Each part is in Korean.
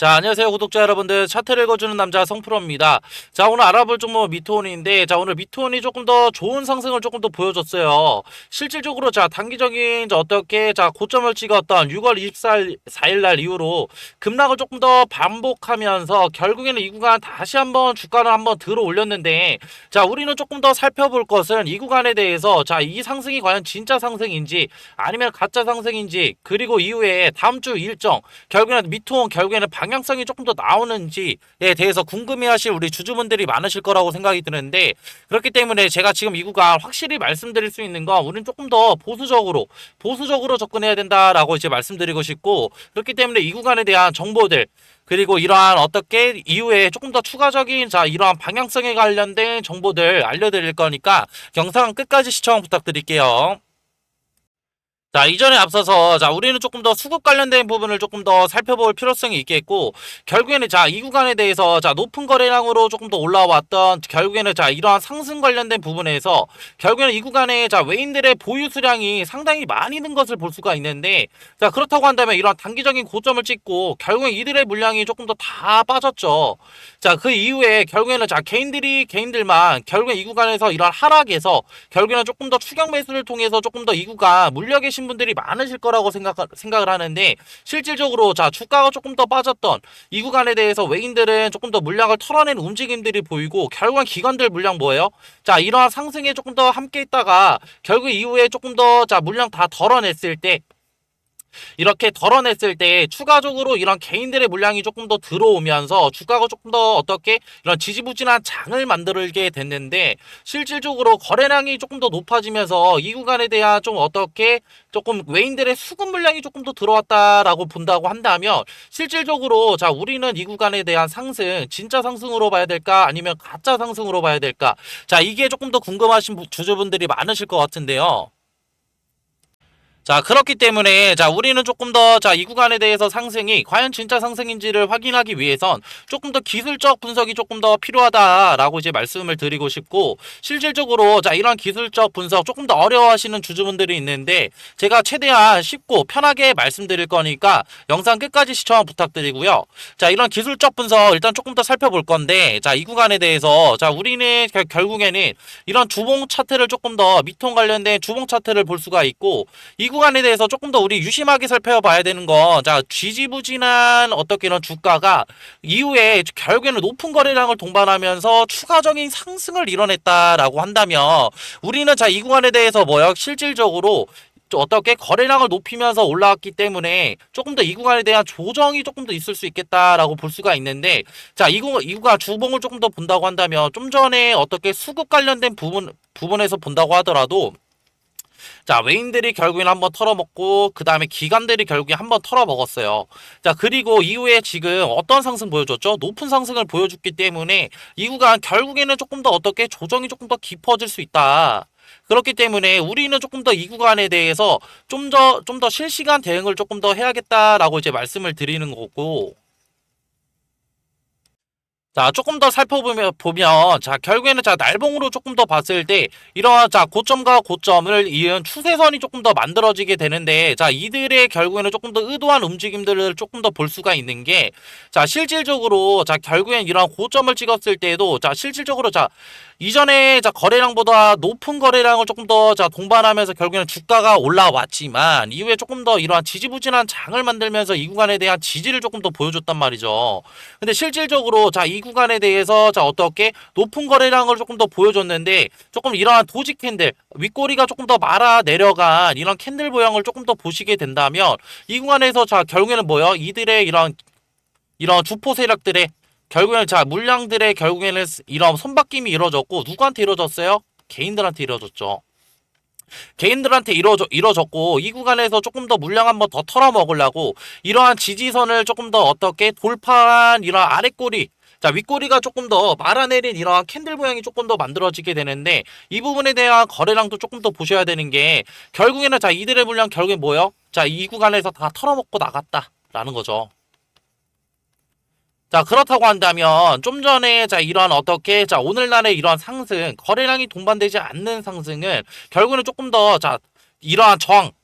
자, 안녕하세요 구독자 여러분들. 차트를 읽어주는 남자 성프로입니다. 자, 오늘 알아볼 종목 미트온인데, 자, 오늘 미트온이 조금 더 좋은 상승을 조금 더 보여줬어요. 실질적으로 자, 단기적인 어떻게 자 고점을 찍었던 6월 24일 날 이후로 급락을 조금 더 반복하면서 결국에는 이 구간 다시 한번 주가를 한번 들어 올렸는데, 자, 우리는 조금 더 살펴볼 것은 이 구간에 대해서 자, 이 상승이 과연 진짜 상승인지 아니면 가짜 상승인지, 그리고 이후에 다음 주 일정, 결국에는 미트온 결국에는 방향성이 조금 더 나오는지에 대해서 궁금해하실 우리 주주분들이 많으실 거라고 생각이 드는데, 그렇기 때문에 제가 지금 이 구간 확실히 말씀드릴 수 있는 건 우리는 조금 더 보수적으로 접근해야 된다라고 이제 말씀드리고 싶고, 그렇기 때문에 이 구간에 대한 정보들, 그리고 이러한 어떻게 이후에 조금 더 추가적인 자 이러한 방향성에 관련된 정보들 알려드릴 거니까 영상 끝까지 시청 부탁드릴게요. 자, 이전에 앞서서 자, 우리는 조금 더 수급 관련된 부분을 조금 더 살펴볼 필요성이 있겠고, 결국에는 자, 이 구간에 대해서 자, 높은 거래량으로 조금 더 올라왔던, 결국에는 자, 이러한 상승 관련된 부분에서 결국에는 이 구간에 자, 외인들의 보유 수량이 상당히 많이 는 것을 볼 수가 있는데, 자, 그렇다고 한다면 이러한 단기적인 고점을 찍고 결국엔 이들의 물량이 조금 더 다 빠졌죠. 자, 그 이후에 결국에는 자, 개인들만 결국엔 이 구간에서 이러한 하락에서 결국에는 조금 더 추격 매수를 통해서 조금 더 이 구간 물려 계신 분들이 많으실 거라고 생각을 하는데, 실질적으로 자, 주가가 조금 더 빠졌던 이 구간에 대해서 외인들은 조금 더 물량을 털어내는 움직임들이 보이고, 결국엔 기관들 물량 뭐예요? 자, 이러한 상승에 조금 더 함께 있다가 결국 이후에 조금 더 자, 물량 다 덜어냈을 때, 이렇게 덜어냈을 때 추가적으로 이런 개인들의 물량이 조금 더 들어오면서 주가가 조금 더 어떻게 이런 지지부진한 장을 만들게 됐는데, 실질적으로 거래량이 조금 더 높아지면서 이 구간에 대한 좀 어떻게 조금 외인들의 수급 물량이 조금 더 들어왔다라고 본다고 한다면, 실질적으로 자, 우리는 이 구간에 대한 상승 진짜 상승으로 봐야 될까 아니면 가짜 상승으로 봐야 될까, 자, 이게 조금 더 궁금하신 주주분들이 많으실 것 같은데요. 자, 그렇기 때문에 자, 우리는 조금 더 자, 이 구간에 대해서 상승이 과연 진짜 상승인지를 확인하기 위해선 조금 더 기술적 분석이 조금 더 필요하다라고 이제 말씀을 드리고 싶고, 실질적으로 자, 이런 기술적 분석 조금 더 어려워하시는 주주분들이 있는데, 제가 최대한 쉽고 편하게 말씀드릴 거니까 영상 끝까지 시청 부탁드리고요. 자, 이런 기술적 분석 일단 조금 더 살펴볼 건데, 자, 이 구간에 대해서 자, 우리는 결국에는 이런 주봉 차트를 조금 더 미통 관련된 주봉 차트를 볼 수가 있고, 이 구간에 대해서 조금 더 우리 유심하게 살펴봐야 되는 건, 자, 지지부진한 어떻게 이런 주가가 이후에 결국에는 높은 거래량을 동반하면서 추가적인 상승을 이뤄냈다라고 한다면, 우리는 자, 이 구간에 대해서 뭐요? 실질적으로 어떻게 거래량을 높이면서 올라왔기 때문에 조금 더 이 구간에 대한 조정이 조금 더 있을 수 있겠다라고 볼 수가 있는데, 자, 이 구간 주봉을 조금 더 본다고 한다면, 좀 전에 어떻게 수급 관련된 부분에서 본다고 하더라도, 자, 외인들이 결국엔 한번 털어먹고, 그 다음에 기관들이 결국에 한번 털어먹었어요. 자, 그리고 이후에 지금 어떤 상승 보여줬죠? 높은 상승을 보여줬기 때문에 이 구간 결국에는 조금 더 어떻게 조정이 조금 더 깊어질 수 있다. 그렇기 때문에 우리는 조금 더 이 구간에 대해서 좀 더 실시간 대응을 조금 더 해야겠다라고 이제 말씀을 드리는 거고, 자, 조금 더 살펴보면, 자, 결국에는 자, 날봉으로 조금 더 봤을 때, 이러한 자, 고점과 고점을 이은 추세선이 조금 더 만들어지게 되는데, 자, 이들의 결국에는 조금 더 의도한 움직임들을 조금 더 볼 수가 있는 게, 자, 실질적으로, 자, 결국엔 이러한 고점을 찍었을 때도, 자, 실질적으로, 자, 이전에 자, 거래량보다 높은 거래량을 조금 더 자, 동반하면서 결국에는 주가가 올라왔지만, 이후에 조금 더 이러한 지지부진한 장을 만들면서 이 구간에 대한 지지를 조금 더 보여줬단 말이죠. 근데 실질적으로 자, 이 구간에 대해서 자, 어떻게 높은 거래량을 조금 더 보여줬는데, 조금 이러한 도지 캔들 윗꼬리가 조금 더 말아 내려간 이런 캔들 모양을 조금 더 보시게 된다면, 이 구간에서 자, 결국에는 뭐요? 이들의 이런 주포 세력들의 결국에는 자, 물량들의 결국에는 이런 손바뀜이 이루어졌고, 누구한테 이루어졌어요? 개인들한테 이루어졌죠. 개인들한테 이뤄졌고, 이 구간에서 조금 더 물량 한번 더 털어먹으려고 이러한 지지선을 조금 더 어떻게 돌파한 이런 아랫꼬리, 자, 윗꼬리가 조금 더 말아내린 이러한 캔들 모양이 조금 더 만들어지게 되는데, 이 부분에 대한 거래량도 조금 더 보셔야 되는 게, 결국에는 자, 이들의 물량 결국엔 뭐예요? 자, 이 구간에서 다 털어먹고 나갔다라는 거죠. 자, 그렇다고 한다면 좀 전에 자, 이러한 어떻게 자, 오늘날의 이러한 상승, 거래량이 동반되지 않는 상승은 결국에는 조금 더 자, 이러한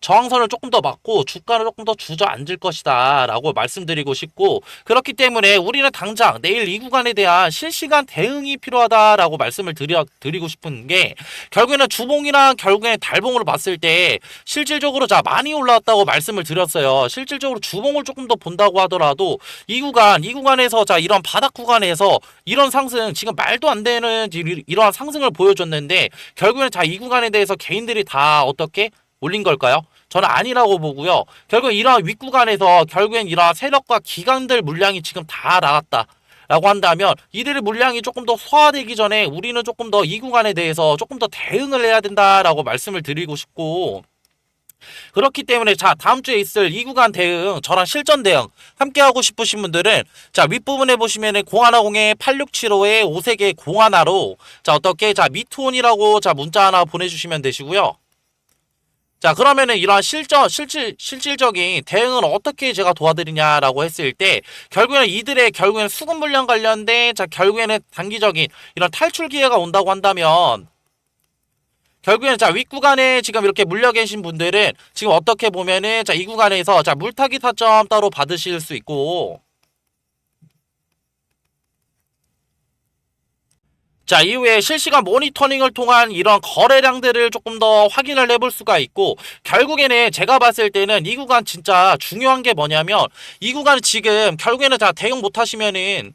저항선을 조금 더 맞고 주가는 조금 더 주저앉을 것이다 라고 말씀드리고 싶고, 그렇기 때문에 우리는 당장 내일 이 구간에 대한 실시간 대응이 필요하다라고 말씀을 드리고 싶은 게, 결국에는 주봉이랑 결국에는 달봉으로 봤을 때 실질적으로 자 많이 올라왔다고 말씀을 드렸어요. 실질적으로 주봉을 조금 더 본다고 하더라도 이 구간에서 자 이런 바닥 구간에서 이런 상승, 지금 말도 안 되는 이러한 상승을 보여줬는데, 결국에는 자 이 구간에 대해서 개인들이 다 어떻게 올린 걸까요? 저는 아니라고 보고요. 결국 이러한 윗구간에서 결국엔 이러한 세력과 기관들 물량이 지금 다 나갔다 라고 한다면, 이들의 물량이 조금 더 소화되기 전에 우리는 조금 더 이 구간에 대해서 조금 더 대응을 해야 된다라고 말씀을 드리고 싶고, 그렇기 때문에 자 다음 주에 있을 이 구간 대응, 저랑 실전 대응 함께 하고 싶으신 분들은 자 윗부분에 보시면은 0150에 8675에 5색의 01로 자 어떻게 자 미투온이라고 자 문자 하나 보내주시면 되시고요. 자 그러면은 이러한 실질적인 대응은 어떻게 제가 도와드리냐라고 했을 때, 결국에는 이들의 결국에는 수급 물량 관련된 자 결국에는 단기적인 이런 탈출 기회가 온다고 한다면, 결국에는 자 윗구간에 지금 이렇게 물려 계신 분들은 지금 어떻게 보면은 자 이 구간에서 자 물타기 타점 따로 받으실 수 있고, 자 이후에 실시간 모니터링을 통한 이런 거래량들을 조금 더 확인을 해볼 수가 있고, 결국에는 제가 봤을 때는 이 구간 진짜 중요한 게 뭐냐면, 이 구간은 지금 결국에는 자 대응 못 하시면은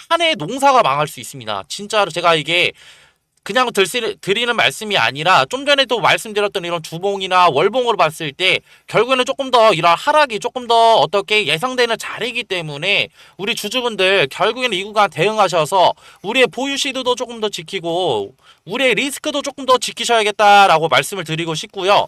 한 해 농사가 망할 수 있습니다. 진짜로 제가 이게 그냥 드리는 말씀이 아니라, 좀 전에도 말씀드렸던 이런 주봉이나 월봉으로 봤을 때 결국에는 조금 더 이런 하락이 조금 더 어떻게 예상되는 자리이기 때문에, 우리 주주분들 결국에는 이 구간 대응하셔서 우리의 보유 시드도 조금 더 지키고 우리의 리스크도 조금 더 지키셔야겠다라고 말씀을 드리고 싶고요.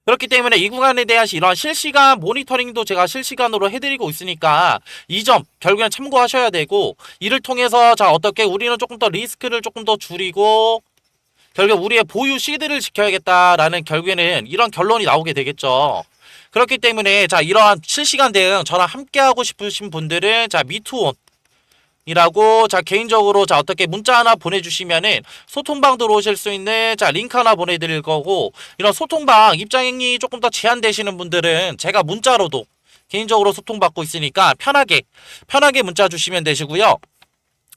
그렇기 때문에 이 구간에 대한 이런 실시간 모니터링도 제가 실시간으로 해드리고 있으니까 이 점 결국엔 참고하셔야 되고, 이를 통해서 자 어떻게 우리는 조금 더 리스크를 조금 더 줄이고 결국 우리의 보유 시드를 지켜야겠다라는 결국에는 이런 결론이 나오게 되겠죠. 그렇기 때문에 자 이러한 실시간 대응 저랑 함께하고 싶으신 분들은 자 미투온 이라고 자 개인적으로 자 어떻게 문자 하나 보내주시면은 소통방 들어오실 수 있는 자 링크 하나 보내드릴 거고, 이런 소통방 입장이 조금 더 제한되시는 분들은 제가 문자로도 개인적으로 소통받고 있으니까 편하게 문자 주시면 되시고요.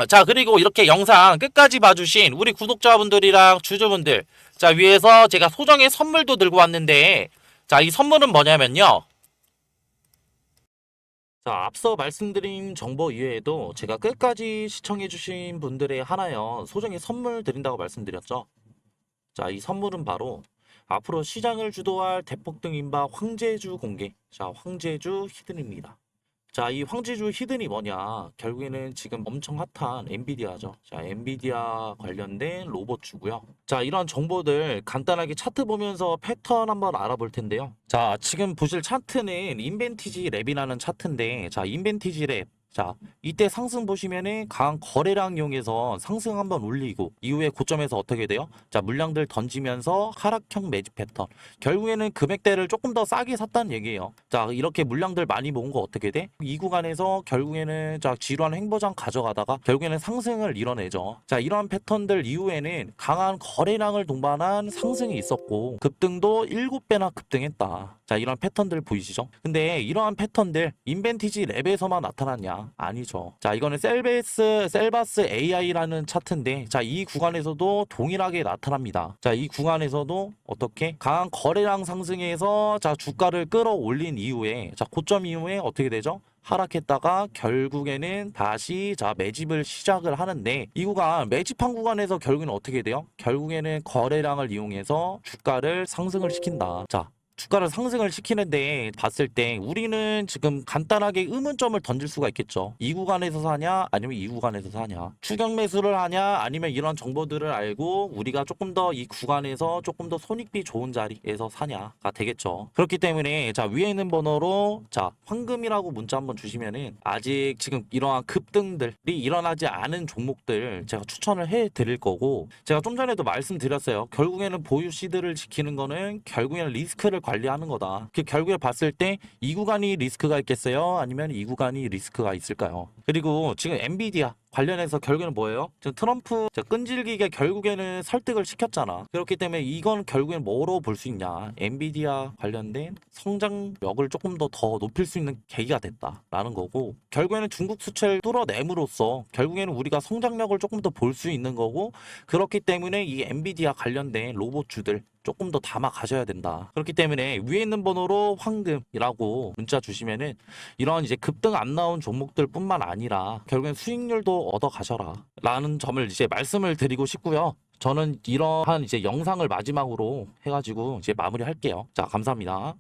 자 그리고 이렇게 영상 끝까지 봐주신 우리 구독자분들이랑 주주분들, 자 위에서 제가 소정의 선물도 들고 왔는데, 자 이 선물은 뭐냐면요, 자, 앞서 말씀드린 정보 이외에도 제가 끝까지 시청해주신 분들의 하나요 소정의 선물 드린다고 말씀드렸죠. 자, 이 선물은 바로 앞으로 시장을 주도할 대폭등 인바 황제주 공개, 자, 황제주 히든입니다. 자, 이 황제주 히든이 뭐냐? 결국에는 지금 엄청 핫한 엔비디아죠. 자, 엔비디아 관련된 로봇주고요. 자, 이런 정보들 간단하게 차트 보면서 패턴 한번 알아볼 텐데요. 자, 지금 보실 차트는 인벤티지 랩이라는 차트인데, 자, 인벤티지 랩. 자, 이때 상승 보시면은 강한 거래량 이용해서 상승 한번 올리고 이후에 고점에서 어떻게 돼요? 자, 물량들 던지면서 하락형 매집 패턴. 결국에는 금액대를 조금 더 싸게 샀다는 얘기예요. 자, 이렇게 물량들 많이 모은 거 어떻게 돼? 이 구간에서 결국에는 자, 지루한 횡보장 가져가다가 결국에는 상승을 이뤄내죠. 자, 이러한 패턴들 이후에는 강한 거래량을 동반한 상승이 있었고 급등도 7배나 급등했다. 자, 이런 패턴들 보이시죠? 근데 이러한 패턴들 인벤티지 랩에서만 나타났냐? 아니죠. 자, 이거는 셀바스 AI라는 차트인데, 자, 이 구간에서도 동일하게 나타납니다. 자, 이 구간에서도 어떻게 강한 거래량 상승해서 자, 주가를 끌어올린 이후에 자, 고점 이후에 어떻게 되죠? 하락했다가 결국에는 다시 자 매집을 시작을 하는데, 이 구간 매집한 구간에서 결국에는 어떻게 돼요? 결국에는 거래량을 이용해서 주가를 상승을 시킨다. 자, 주가를 상승을 시키는데 봤을 때 우리는 지금 간단하게 의문점을 던질 수가 있겠죠. 이 구간에서 사냐 아니면 이 구간에서 사냐, 추격 매수를 하냐 아니면 이런 정보들을 알고 우리가 조금 더 이 구간에서 조금 더 손익비 좋은 자리에서 사냐가 되겠죠. 그렇기 때문에 자 위에 있는 번호로 자 황금이라고 문자 한번 주시면은 아직 지금 이러한 급등들이 일어나지 않은 종목들 제가 추천을 해 드릴 거고, 제가 좀 전에도 말씀드렸어요. 결국에는 보유 시드를 지키는 거는 결국에는 리스크를 관리하는 거다. 결국에 봤을 때 이 구간이 리스크가 있겠어요? 아니면 이 구간이 리스크가 있을까요? 그리고 지금 엔비디아 관련해서 결국에는 뭐예요? 지금 트럼프 끈질기게 결국에는 설득을 시켰잖아. 그렇기 때문에 이건 결국엔 뭐로 볼 수 있냐? 엔비디아 관련된 성장력을 조금 더 높일 수 있는 계기가 됐다라는 거고, 결국에는 중국 수출을 뚫어냄으로써 결국에는 우리가 성장력을 조금 더 볼 수 있는 거고, 그렇기 때문에 이 엔비디아 관련된 로봇주들 조금 더 담아 가셔야 된다. 그렇기 때문에 위에 있는 번호로 황금이라고 문자 주시면은 이런 이제 급등 안 나온 종목들 뿐만 아니라 결국엔 수익률도 얻어 가셔라 라는 점을 이제 말씀을 드리고 싶고요. 저는 이러한 이제 영상을 마지막으로 해가지고 이제 마무리 할게요. 자, 감사합니다.